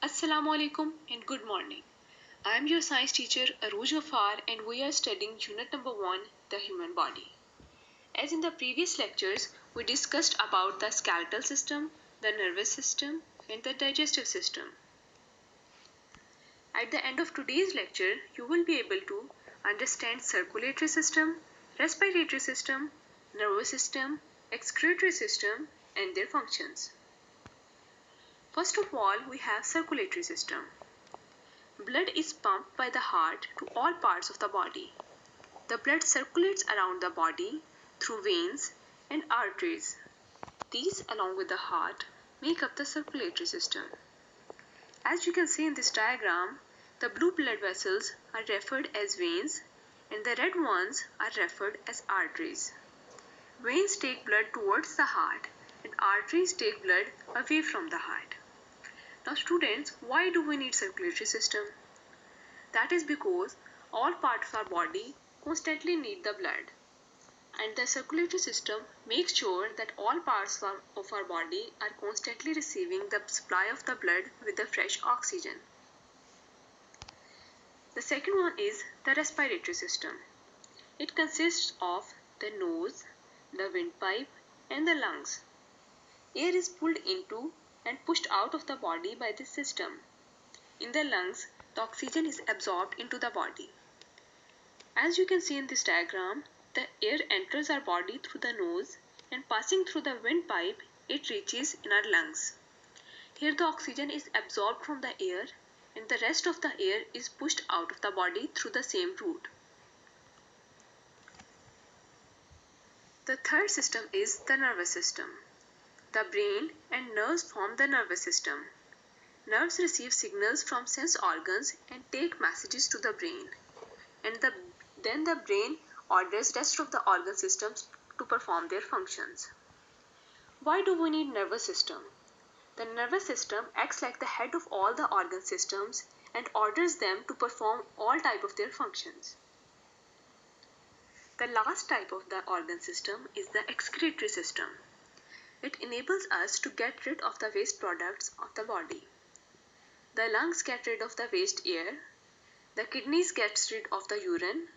Assalamu alaikum and good morning. I am your science teacher Aruj Ghaffar and we are studying unit number 1, the human body. As in the previous lectures, we discussed about the skeletal system, the nervous system and the digestive system. At the end of today's lecture, you will be able to understand circulatory system, respiratory system, nervous system, excretory system and their functions. First of all, we have circulatory system. Blood is pumped by the heart to all parts of the body. The blood circulates around the body through veins and arteries. These, along with the heart, make up the circulatory system. As you can see in this diagram, the blue blood vessels are referred as veins and the red ones are referred as arteries. Veins take blood towards the heart and arteries take blood away from the heart. Now students, why do we need circulatory system? That is because all parts of our body constantly need the blood. And the circulatory system makes sure that all parts of our body are constantly receiving the supply of the blood with the fresh oxygen. The second one is the respiratory system. It consists of the nose, the windpipe and the lungs. Air is pulled into and pushed out of the body by this system. In the lungs, the oxygen is absorbed into the body. As you can see in this diagram, the air enters our body through the nose and passing through the windpipe, it reaches in our lungs. Here the oxygen is absorbed from the air and the rest of the air is pushed out of the body through the same route. The third system is the nervous system. The brain and nerves form the nervous system. Nerves receive signals from sense organs and take messages to the brain. And then the brain orders rest of the organ systems to perform their functions. Why do we need nervous system? The nervous system acts like the head of all the organ systems and orders them to perform all type of their functions. The last type of the organ system is the excretory system. It enables us to get rid of the waste products of the body. The lungs get rid of the waste air, the kidneys get rid of the urine,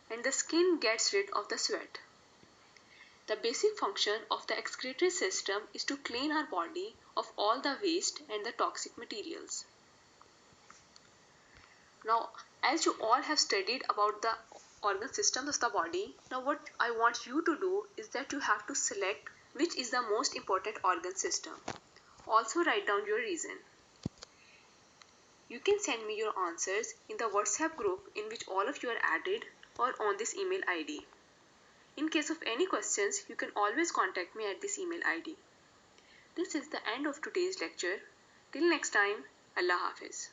and the skin gets rid of the sweat. The basic function of the excretory system is to clean our body of all the waste and the toxic materials. Now, as you all have studied about the organ systems of the body, now what I want you to do is that you have to select which is the most important organ system. Also write down your reason. You can send me your answers in the WhatsApp group in which all of you are added or on this email ID. In case of any questions, you can always contact me at this email ID. This is the end of today's lecture. Till next time, Allah Hafiz.